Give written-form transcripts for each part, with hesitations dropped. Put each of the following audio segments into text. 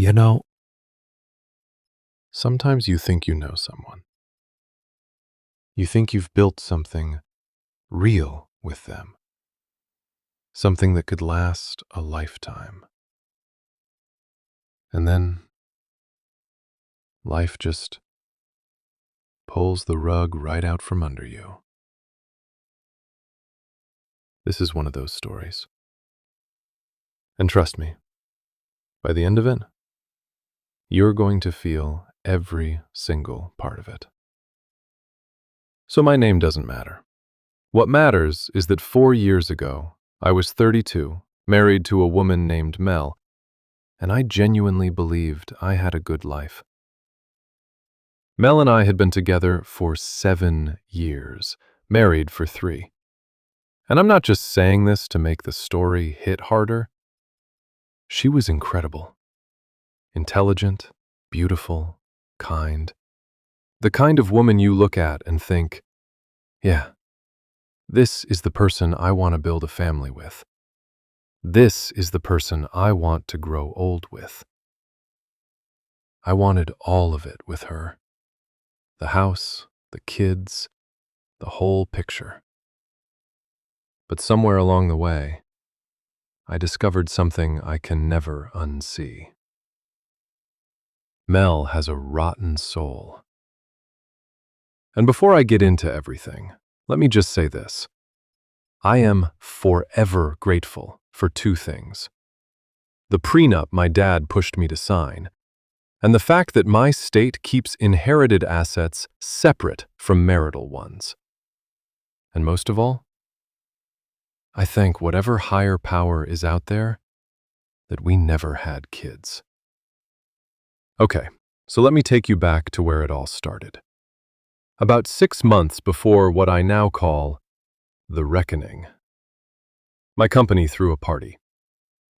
You know, sometimes you think you know someone. You think you've built something real with them, something that could last a lifetime. And then life just pulls the rug right out from under you. This is one of those stories. And trust me, by the end of it, you're going to feel every single part of it. So my name doesn't matter. What matters is that 4 years ago, I was 32, married to a woman named Mel, and I genuinely believed I had a good life. Mel and I had been together for 7 years, married for 3. And I'm not just saying this to make the story hit harder. She was incredible. Intelligent, beautiful, kind. The kind of woman you look at and think, yeah, this is the person I want to build a family with. This is the person I want to grow old with. I wanted all of it with her. The house, the kids, the whole picture. But somewhere along the way, I discovered something I can never unsee. Mel has a rotten soul. And before I get into everything, let me just say this. I am forever grateful for 2 things. The prenup my dad pushed me to sign, and the fact that my state keeps inherited assets separate from marital ones. And most of all, I thank whatever higher power is out there that we never had kids. Okay, so let me take you back to where it all started. About 6 months before what I now call the reckoning. My company threw a party.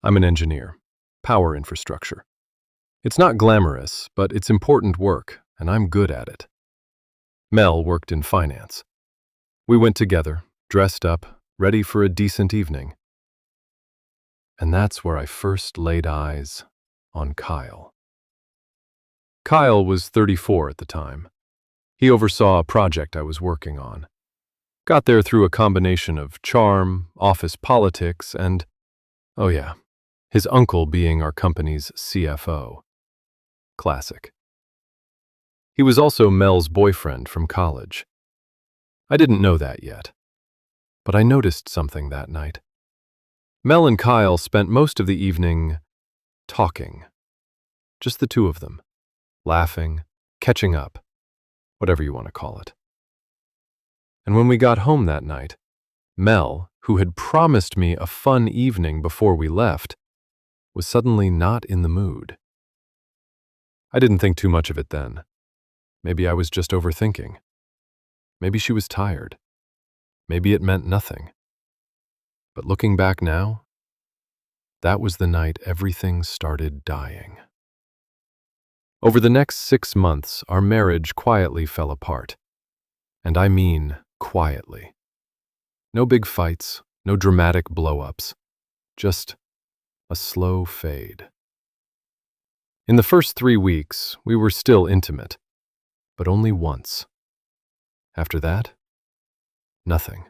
I'm an engineer, power infrastructure. It's not glamorous, but it's important work, and I'm good at it. Mel worked in finance. We went together, dressed up, ready for a decent evening. And that's where I first laid eyes on Kyle. Kyle was 34 at the time. He oversaw a project I was working on. Got there through a combination of charm, office politics, and, oh yeah, his uncle being our company's CFO. Classic. He was also Mel's boyfriend from college. I didn't know that yet, but I noticed something that night. Mel and Kyle spent most of the evening talking. Just the 2 of them, laughing, catching up, whatever you want to call it. And when we got home that night, Mel, who had promised me a fun evening before we left, was suddenly not in the mood. I didn't think too much of it then. Maybe I was just overthinking. Maybe she was tired. Maybe it meant nothing. But looking back now, that was the night everything started dying. Over the next 6 months, our marriage quietly fell apart. And I mean quietly. No big fights, no dramatic blow-ups, just a slow fade. In the first 3 weeks, we were still intimate, but only once. After that, nothing.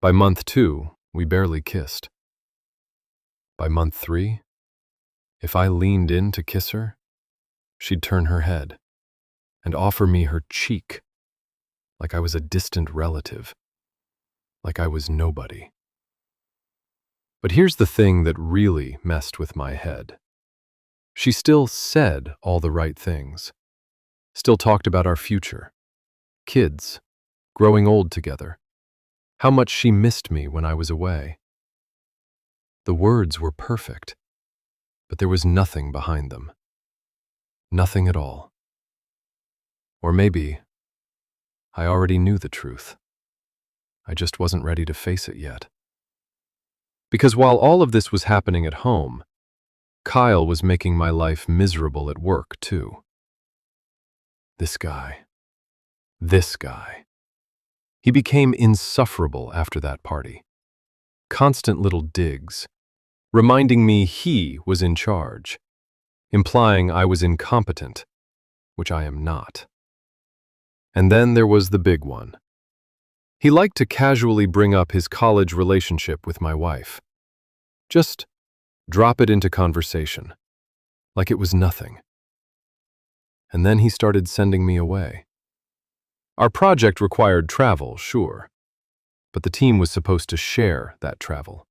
By month 2, we barely kissed. By month 3, if I leaned in to kiss her, she'd turn her head and offer me her cheek like I was a distant relative, like I was nobody. But here's the thing that really messed with my head. She still said all the right things, still talked about our future, kids, growing old together, how much she missed me when I was away. The words were perfect, but there was nothing behind them. Nothing at all. Or maybe I already knew the truth. I just wasn't ready to face it yet. Because while all of this was happening at home, Kyle was making my life miserable at work, too. This guy. He became insufferable after that party. Constant little digs, reminding me he was in charge, implying I was incompetent, which I am not. And then there was the big one. He liked to casually bring up his college relationship with my wife. Just drop it into conversation, like it was nothing. And then he started sending me away. Our project required travel, sure, but the team was supposed to share that travel.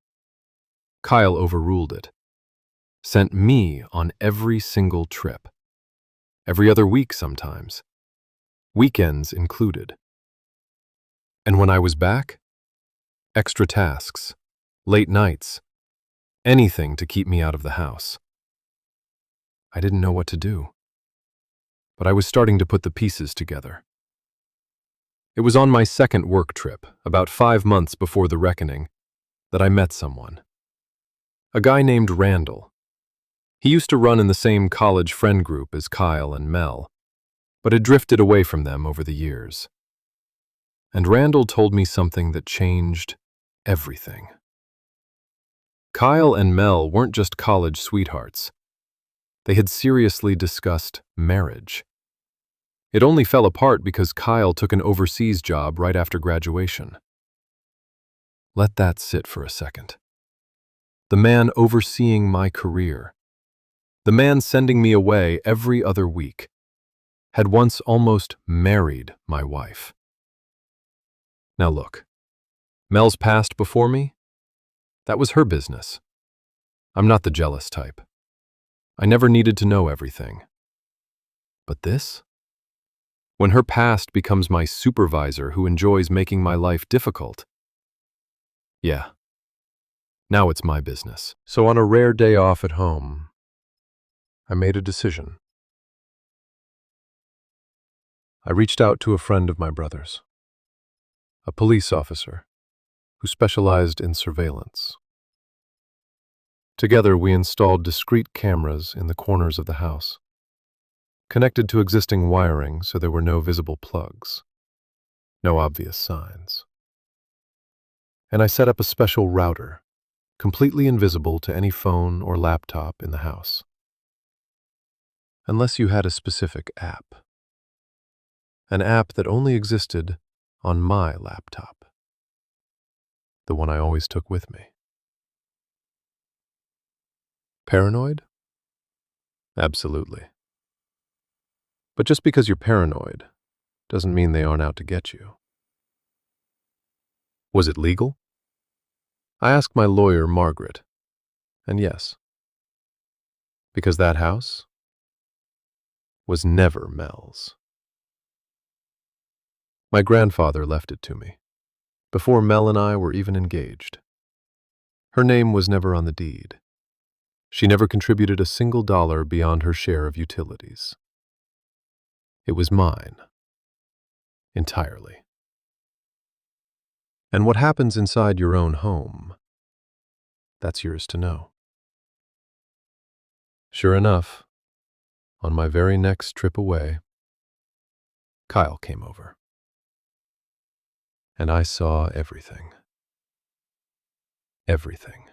Kyle overruled it. Sent me on every single trip. Every other week sometimes. Weekends included. And when I was back, extra tasks, late nights, anything to keep me out of the house. I didn't know what to do, but I was starting to put the pieces together. It was on my second work trip, about 5 months before the reckoning, that I met someone. A guy named Randall. He used to run in the same college friend group as Kyle and Mel, but had drifted away from them over the years. And Randall told me something that changed everything. Kyle and Mel weren't just college sweethearts. They had seriously discussed marriage. It only fell apart because Kyle took an overseas job right after graduation. Let that sit for a second. The man overseeing my career, the man sending me away every other week, had once almost married my wife. Now look, Mel's past before me? That was her business. I'm not the jealous type. I never needed to know everything. But this? When her past becomes my supervisor who enjoys making my life difficult. Yeah. Now it's my business. So on a rare day off at home, I made a decision. I reached out to a friend of my brother's, a police officer who specialized in surveillance. Together, we installed discrete cameras in the corners of the house, connected to existing wiring so there were no visible plugs, no obvious signs. And I set up a special router, completely invisible to any phone or laptop in the house. Unless you had a specific app. An app that only existed on my laptop. The one I always took with me. Paranoid? Absolutely. But just because you're paranoid doesn't mean they aren't out to get you. Was it legal? I asked my lawyer, Margaret, and yes. Because that house was never Mel's. My grandfather left it to me, before Mel and I were even engaged. Her name was never on the deed. She never contributed a single dollar beyond her share of utilities. It was mine. Entirely. And what happens inside your own home, that's yours to know. Sure enough, on my very next trip away, Kyle came over. And I saw everything. Everything.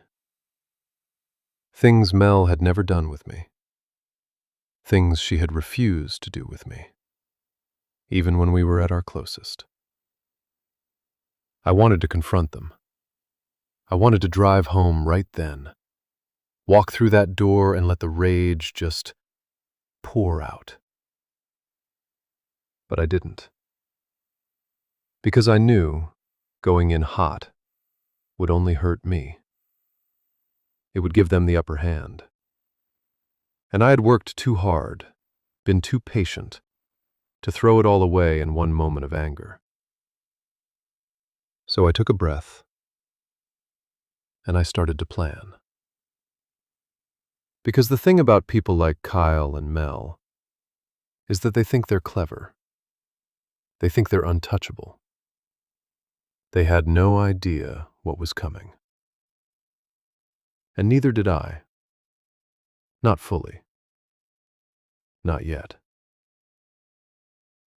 Things Mel had never done with me. Things she had refused to do with me, even when we were at our closest. I wanted to confront them. I wanted to drive home right then, walk through that door and let the rage just pour out. But I didn't. Because I knew going in hot would only hurt me. It would give them the upper hand. And I had worked too hard, been too patient, to throw it all away in one moment of anger. So I took a breath, and I started to plan. Because the thing about people like Kyle and Mel is that they think they're clever. They think they're untouchable. They had no idea what was coming. And neither did I. Not fully. Not yet.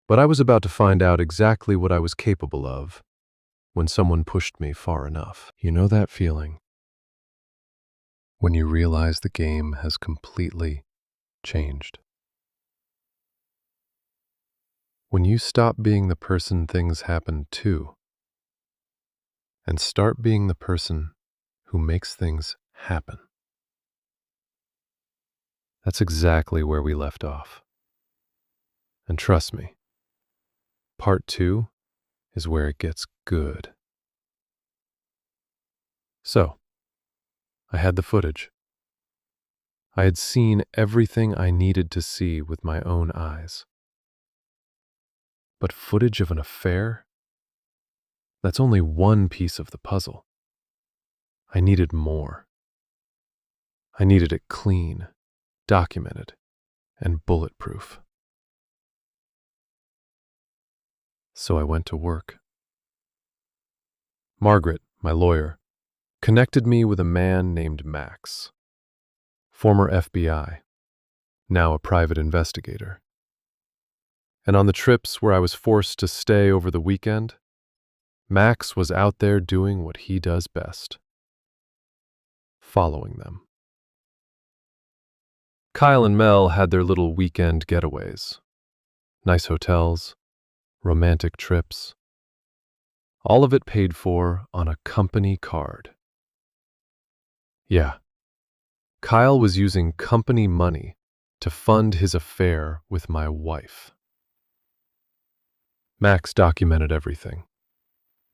But I was about to find out exactly what I was capable of when someone pushed me far enough. You know that feeling? When you realize the game has completely changed. When you stop being the person things happen to and start being the person who makes things happen. That's exactly where we left off. And trust me, part 2 is where it gets good. So, I had the footage. I had seen everything I needed to see with my own eyes. But footage of an affair? That's only one piece of the puzzle. I needed more. I needed it clean, documented, and bulletproof. So I went to work. Margaret, my lawyer, connected me with a man named Max, former FBI, now a private investigator. And on the trips where I was forced to stay over the weekend, Max was out there doing what he does best, following them. Kyle and Mel had their little weekend getaways, nice hotels, romantic trips, all of it paid for on a company card. Yeah, Kyle was using company money to fund his affair with my wife. Max documented everything.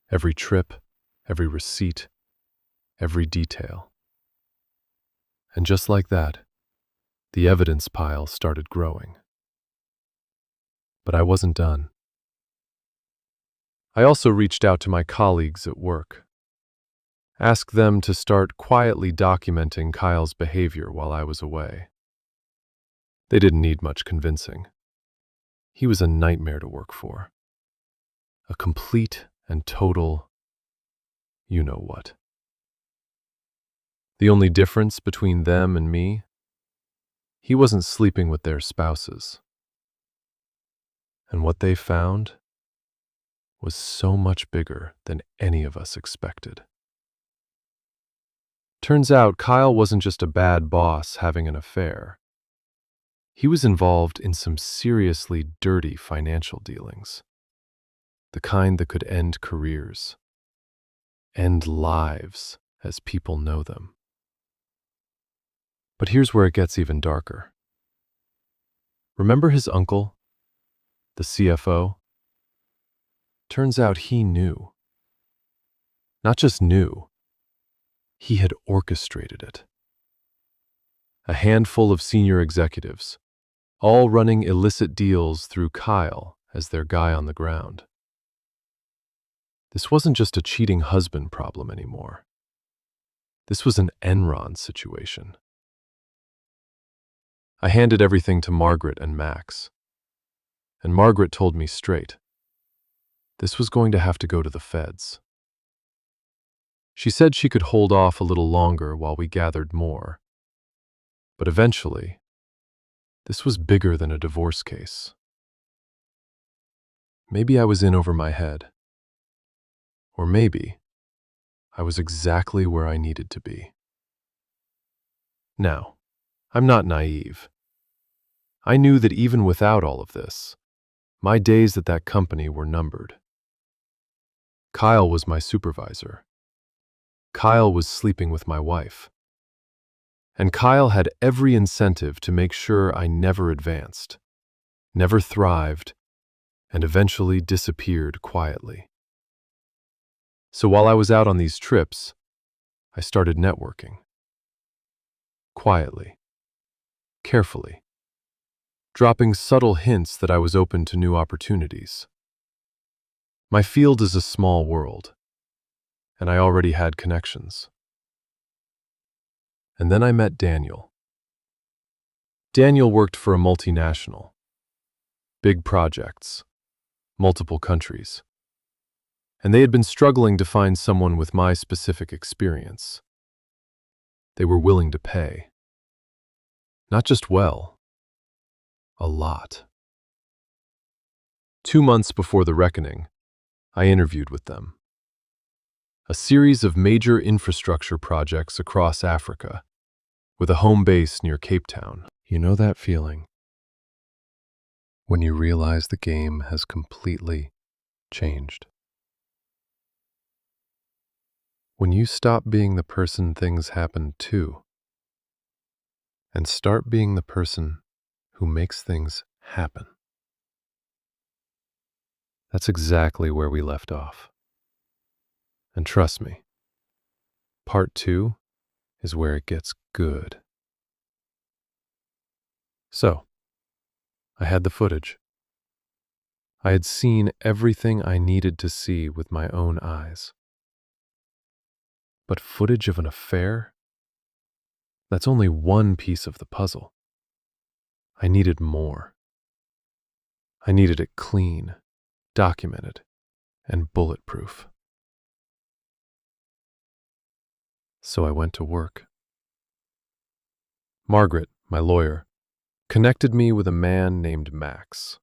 Every trip, every receipt, every detail. And just like that, the evidence pile started growing. But I wasn't done. I also reached out to my colleagues at work, asked them to start quietly documenting Kyle's behavior while I was away. They didn't need much convincing. He was a nightmare to work for. A complete and total you-know-what. The only difference between them and me, he wasn't sleeping with their spouses. And what they found was so much bigger than any of us expected. Turns out Kyle wasn't just a bad boss having an affair. He was involved in some seriously dirty financial dealings. The kind that could end careers, end lives as people know them. But here's where it gets even darker. Remember his uncle, the CFO? Turns out he knew. Not just knew, he had orchestrated it. A handful of senior executives, all running illicit deals through Kyle as their guy on the ground. This wasn't just a cheating husband problem anymore. This was an Enron situation. I handed everything to Margaret and Max, and Margaret told me straight, this was going to have to go to the feds. She said she could hold off a little longer while we gathered more, but eventually, this was bigger than a divorce case. Maybe I was in over my head. Or maybe I was exactly where I needed to be. Now, I'm not naive. I knew that even without all of this, my days at that company were numbered. Kyle was my supervisor. Kyle was sleeping with my wife. And Kyle had every incentive to make sure I never advanced, never thrived, and eventually disappeared quietly. So while I was out on these trips, I started networking. Quietly, carefully, dropping subtle hints that I was open to new opportunities. My field is a small world, and I already had connections. And then I met Daniel. Daniel worked for a multinational. Big projects, multiple countries. And they had been struggling to find someone with my specific experience. They were willing to pay. Not just well, a lot. 2 months before the reckoning, I interviewed with them. A series of major infrastructure projects across Africa, with a home base near Cape Town. You know that feeling when you realize the game has completely changed. When you stop being the person things happen to and start being the person who makes things happen. That's exactly where we left off. And trust me, part 2 is where it gets good. So, I had the footage. I had seen everything I needed to see with my own eyes. But footage of an affair? That's only one piece of the puzzle. I needed more. I needed it clean, documented, and bulletproof. So I went to work. Margaret, my lawyer, connected me with a man named Max,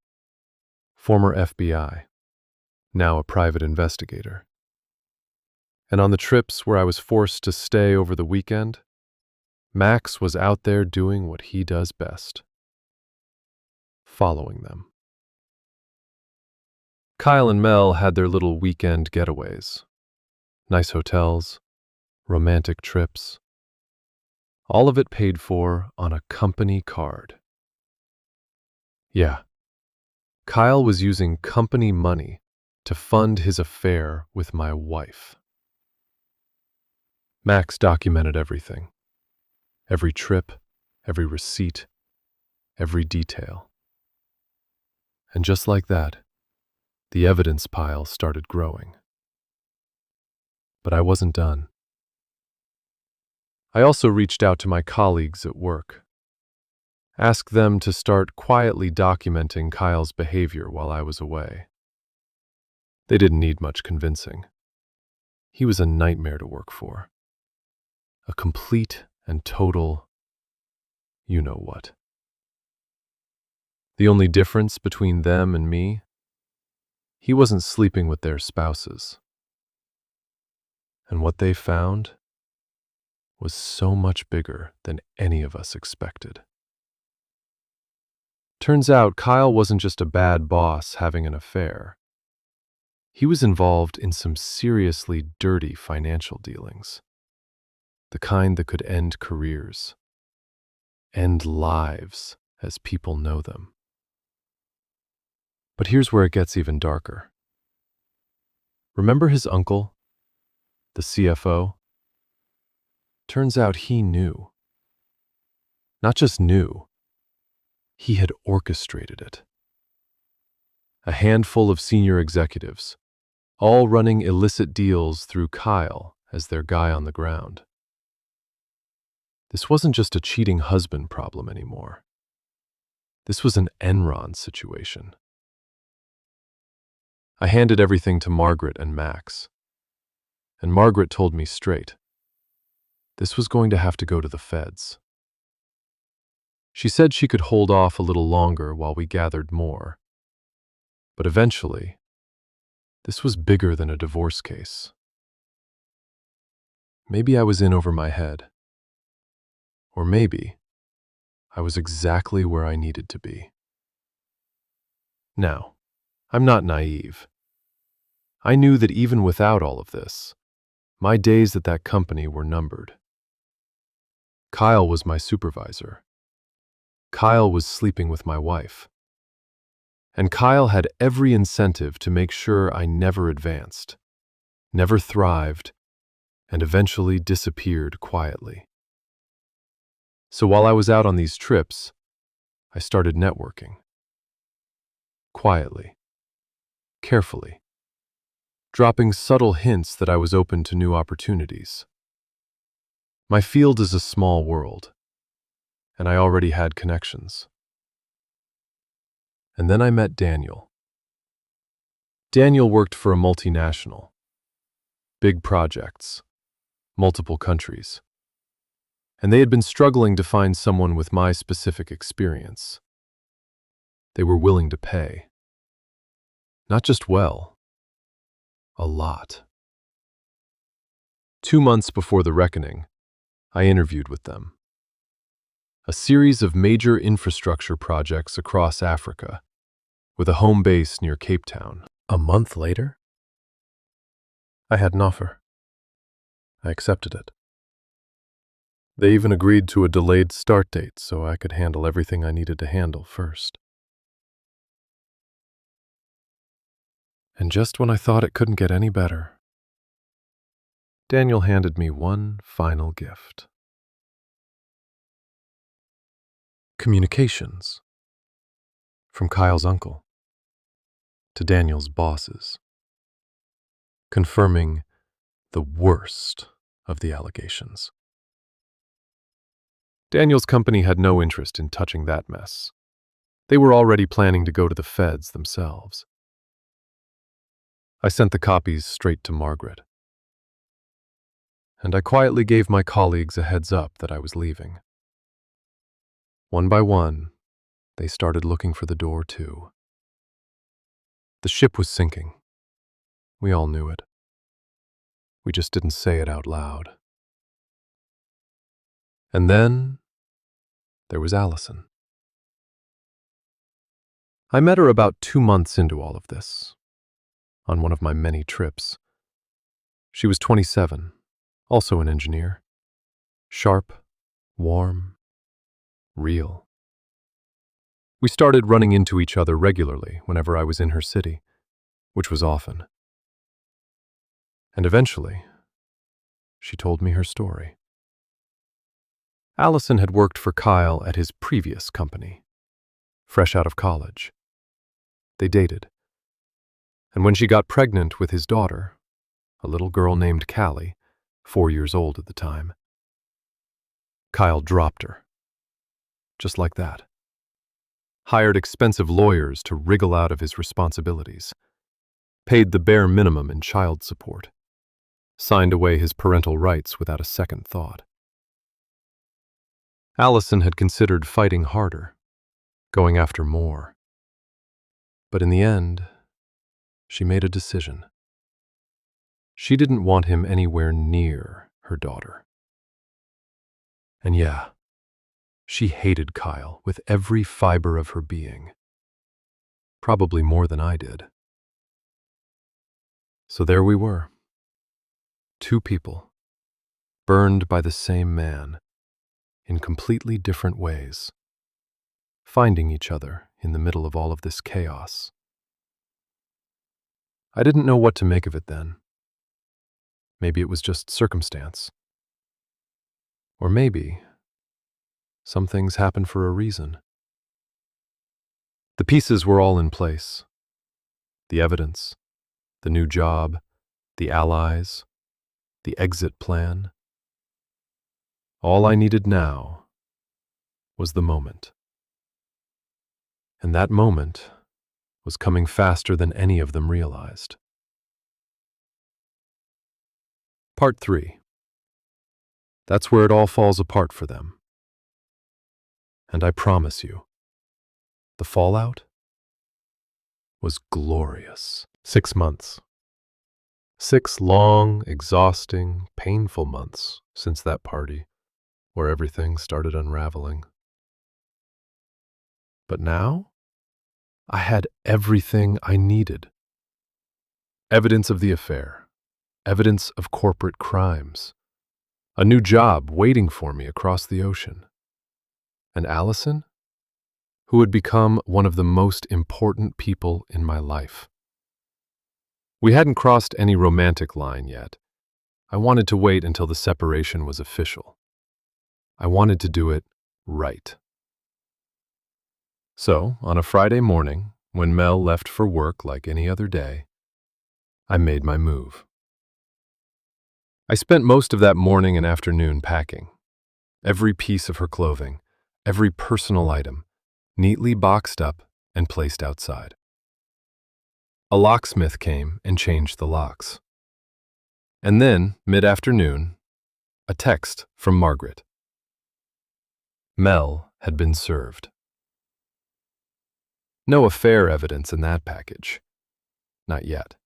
former FBI, now a private investigator. And on the trips where I was forced to stay over the weekend, Max was out there doing what he does best, following them. Kyle and Mel had their little weekend getaways, nice hotels, romantic trips, all of it paid for on a company card. Yeah, Kyle was using company money to fund his affair with my wife. Max documented everything. Every trip, every receipt, every detail. And just like that, the evidence pile started growing. But I wasn't done. I also reached out to my colleagues at work, asked them to start quietly documenting Kyle's behavior while I was away. They didn't need much convincing. He was a nightmare to work for. A complete and total you-know-what. The only difference between them and me, he wasn't sleeping with their spouses. And what they found was so much bigger than any of us expected. Turns out Kyle wasn't just a bad boss having an affair. He was involved in some seriously dirty financial dealings. The kind that could end careers, end lives as people know them. But here's where it gets even darker. Remember his uncle, the CFO? Turns out he knew. Not just knew, he had orchestrated it. A handful of senior executives, all running illicit deals through Kyle as their guy on the ground. This wasn't just a cheating husband problem anymore. This was an Enron situation. I handed everything to Margaret and Max, and Margaret told me straight. This was going to have to go to the feds. She said she could hold off a little longer while we gathered more. But eventually, this was bigger than a divorce case. Maybe I was in over my head. Or maybe I was exactly where I needed to be. Now, I'm not naive. I knew that even without all of this, my days at that company were numbered. Kyle was my supervisor. Kyle was sleeping with my wife. And Kyle had every incentive to make sure I never advanced, never thrived, and eventually disappeared quietly. So while I was out on these trips, I started networking. Quietly, carefully, dropping subtle hints that I was open to new opportunities. My field is a small world, and I already had connections. And then I met Daniel. Daniel worked for a multinational. Big projects, multiple countries. And they had been struggling to find someone with my specific experience. They were willing to pay. Not just well, a lot. 2 months before the reckoning, I interviewed with them. a series of major infrastructure projects across Africa, with a home base near Cape Town. A month later, I had an offer. I accepted it. They even agreed to a delayed start date so I could handle everything I needed to handle first. And just when I thought it couldn't get any better, Daniel handed me one final gift. Communications. From Kyle's uncle to Daniel's bosses, confirming the worst of the allegations. Daniel's company had no interest in touching that mess. They were already planning to go to the feds themselves. I sent the copies straight to Margaret, and I quietly gave my colleagues a heads up that I was leaving. One by one, they started looking for the door too. The ship was sinking. We all knew it. We just didn't say it out loud. And then there was Allison. I met her about 2 months into all of this, on one of my many trips. She was 27, also an engineer. Sharp, warm, real. We started running into each other regularly whenever I was in her city, which was often. And eventually, she told me her story. Allison had worked for Kyle at his previous company, fresh out of college. They dated. And when she got pregnant with his daughter, a little girl named Callie, 4 years old at the time, Kyle dropped her. Just like that. Hired expensive lawyers to wriggle out of his responsibilities, paid the bare minimum in child support, signed away his parental rights without a second thought. Allison had considered fighting harder, going after more. But in the end, she made a decision. She didn't want him anywhere near her daughter. And yeah, she hated Kyle with every fiber of her being. Probably more than I did. So there we were. 2 people, burned by the same man, in completely different ways, finding each other in the middle of all of this chaos. I didn't know what to make of it then. Maybe it was just circumstance. Or maybe some things happen for a reason. The pieces were all in place. The evidence, the new job, the allies, the exit plan. All I needed now was the moment. And that moment was coming faster than any of them realized. Part 3. That's where it all falls apart for them. And I promise you, the fallout was glorious. 6 months. 6 long, exhausting, painful months since that party where everything started unraveling. But now, I had everything I needed. Evidence of the affair, evidence of corporate crimes, a new job waiting for me across the ocean, and Allison, who had become one of the most important people in my life. We hadn't crossed any romantic line yet. I wanted to wait until the separation was official. I wanted to do it right. So, on a Friday morning, when Mel left for work like any other day, I made my move. I spent most of that morning and afternoon packing. Every piece of her clothing, every personal item, neatly boxed up and placed outside. A locksmith came and changed the locks. And then, mid-afternoon, a text from Margaret. Mel had been served. No affair evidence in that package. Not yet.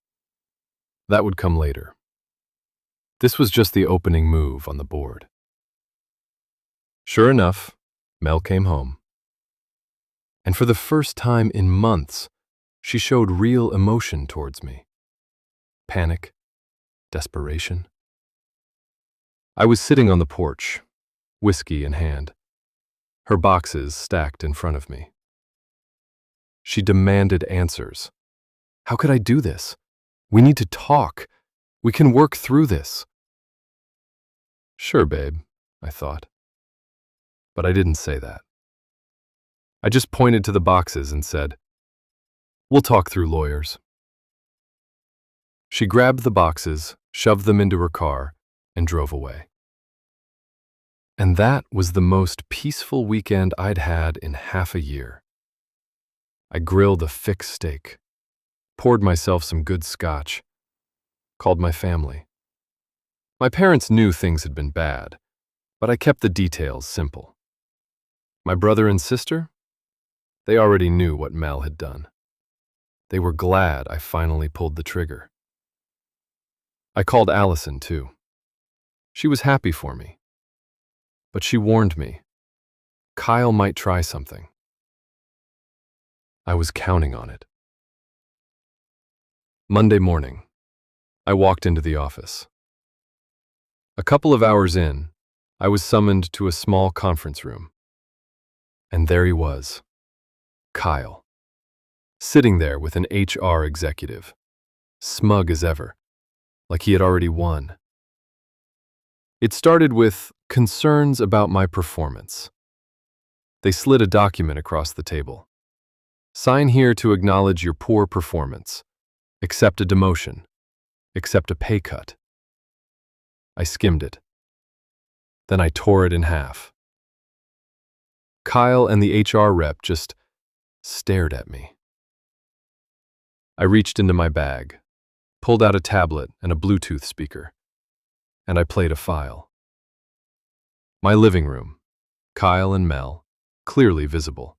That would come later. This was just the opening move on the board. Sure enough, Mel came home. And for the first time in months, she showed real emotion towards me. Panic, desperation. I was sitting on the porch, whiskey in hand, her boxes stacked in front of me. She demanded answers. How could I do this? We need to talk. We can work through this. Sure, babe, I thought. But I didn't say that. I just pointed to the boxes and said, "We'll talk through lawyers." She grabbed the boxes, shoved them into her car, and drove away. And that was the most peaceful weekend I'd had in half a year. I grilled a fixed steak, poured myself some good scotch, called my family. My parents knew things had been bad, but I kept the details simple. My brother and sister? They already knew what Mel had done. They were glad I finally pulled the trigger. I called Allison, too. She was happy for me. But she warned me. Kyle might try something. I was counting on it. Monday morning, I walked into the office. A couple of hours in, I was summoned to a small conference room. And there he was, Kyle, sitting there with an HR executive, smug as ever, like he had already won. It started with concerns about my performance. They slid a document across the table. Sign here to acknowledge your poor performance. Accept a demotion. Accept a pay cut. I skimmed it. Then I tore it in half. Kyle and the HR rep just stared at me. I reached into my bag, pulled out a tablet and a Bluetooth speaker, and I played a file. My living room, Kyle and Mel, clearly visible.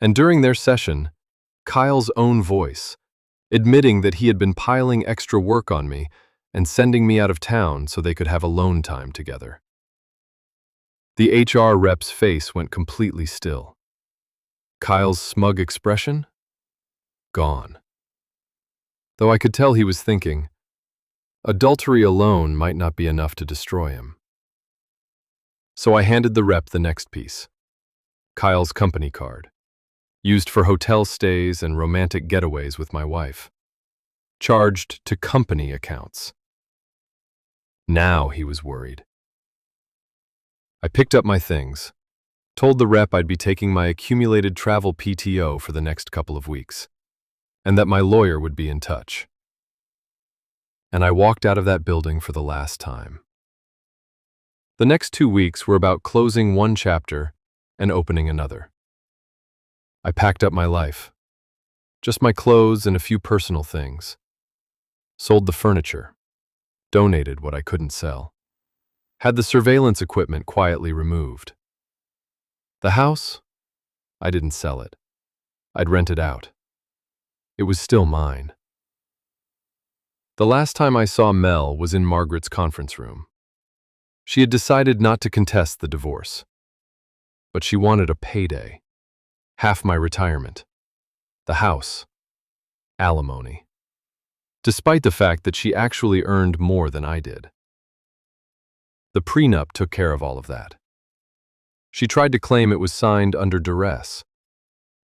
And during their session, Kyle's own voice, admitting that he had been piling extra work on me and sending me out of town so they could have alone time together. The HR rep's face went completely still. Kyle's smug expression? Gone. Though I could tell he was thinking, adultery alone might not be enough to destroy him. So I handed the rep the next piece. Kyle's company card, used for hotel stays and romantic getaways with my wife. Charged to company accounts. Now he was worried. I picked up my things, told the rep I'd be taking my accumulated travel PTO for the next couple of weeks, and that my lawyer would be in touch. And I walked out of that building for the last time. The next 2 weeks were about closing one chapter and opening another. I packed up my life, just my clothes and a few personal things, sold the furniture, donated what I couldn't sell, had the surveillance equipment quietly removed. The house? I didn't sell it. I'd rent it out. It was still mine. The last time I saw Mel was in Margaret's conference room. She had decided not to contest the divorce, but she wanted a payday, half my retirement, the house, alimony, despite the fact that she actually earned more than I did. The prenup took care of all of that. She tried to claim it was signed under duress,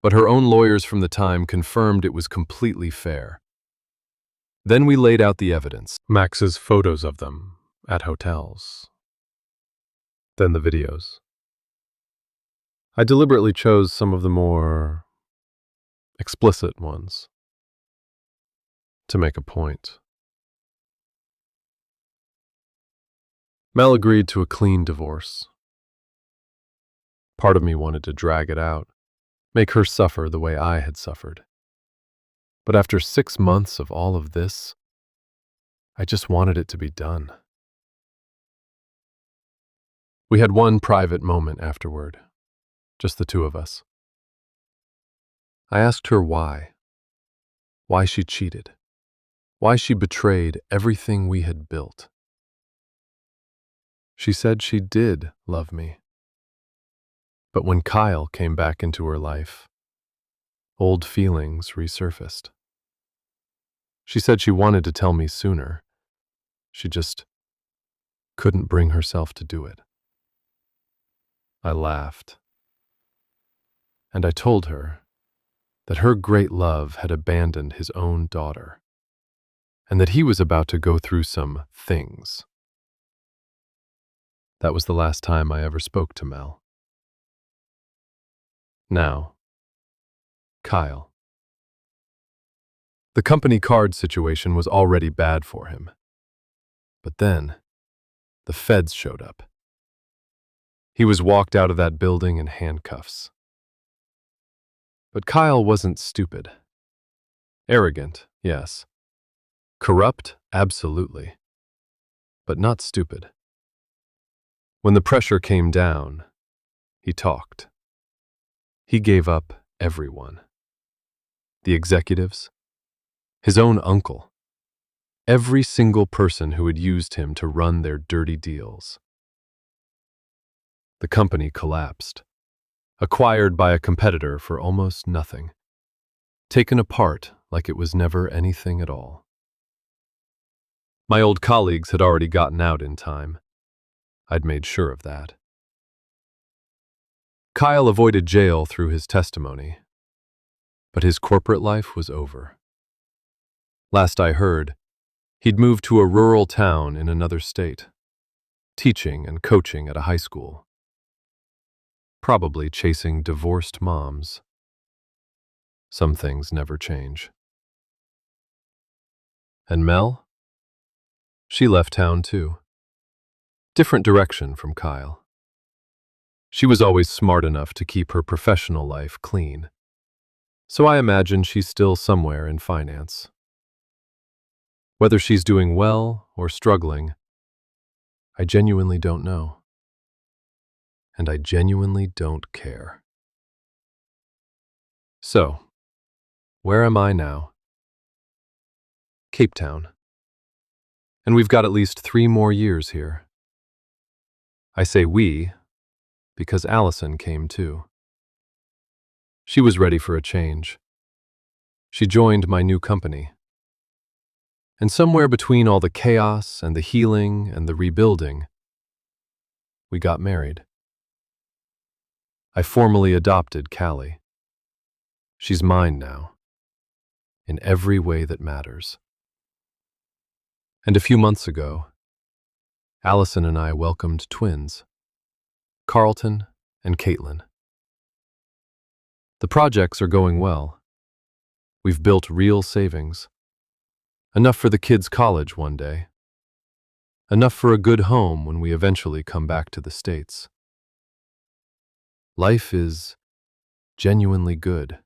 but her own lawyers from the time confirmed it was completely fair. Then we laid out the evidence. Max's photos of them at hotels. Then the videos. I deliberately chose some of the more explicit ones to make a point. Mel agreed to a clean divorce. Part of me wanted to drag it out, make her suffer the way I had suffered. But after 6 months of all of this, I just wanted it to be done. We had one private moment afterward, just the two of us. I asked her why she cheated, why she betrayed everything we had built. She said she did love me, But when Kyle came back into her life, old feelings resurfaced. She said she wanted to tell me sooner. She just couldn't bring herself to do it. I laughed, and I told her that her great love had abandoned his own daughter, and that he was about to go through some things. That was the last time I ever spoke to Mel. Now, Kyle. The company card situation was already bad for him. But then, the feds showed up. He was walked out of that building in handcuffs. But Kyle wasn't stupid. Arrogant, yes. Corrupt, absolutely. But not stupid. When the pressure came down, he talked. He gave up everyone. The executives, his own uncle, every single person who had used him to run their dirty deals. The company collapsed, acquired by a competitor for almost nothing, taken apart like it was never anything at all. My old colleagues had already gotten out in time. I'd made sure of that. Kyle avoided jail through his testimony, but his corporate life was over. Last I heard, he'd moved to a rural town in another state, teaching and coaching at a high school. Probably chasing divorced moms. Some things never change. And Mel? She left town too. Different direction from Kyle. She was always smart enough to keep her professional life clean, so I imagine she's still somewhere in finance. Whether she's doing well or struggling, I genuinely don't know. And I genuinely don't care. So, where am I now? Cape Town. And we've got at least 3 more years here. I say we, because Allison came too. She was ready for a change. She joined my new company. And somewhere between all the chaos and the healing and the rebuilding, we got married. I formally adopted Callie. She's mine now, in every way that matters. And a few months ago, Allison and I welcomed twins, Carlton and Caitlin. The projects are going well. We've built real savings. Enough for the kids' college one day. Enough for a good home when we eventually come back to the States. Life is genuinely good.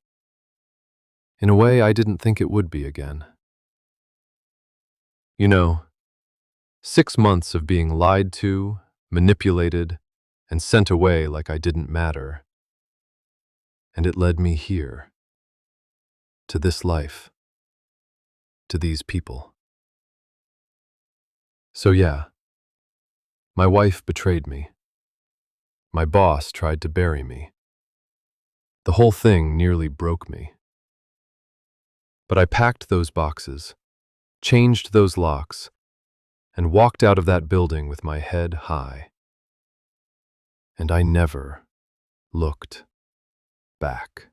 In a way I didn't think it would be again. You know, 6 months of being lied to, manipulated, and sent away like I didn't matter. And it led me here. To this life. To these people. So yeah, my wife betrayed me. My boss tried to bury me. The whole thing nearly broke me. But I packed those boxes, changed those locks, and walked out of that building with my head high. And I never looked back.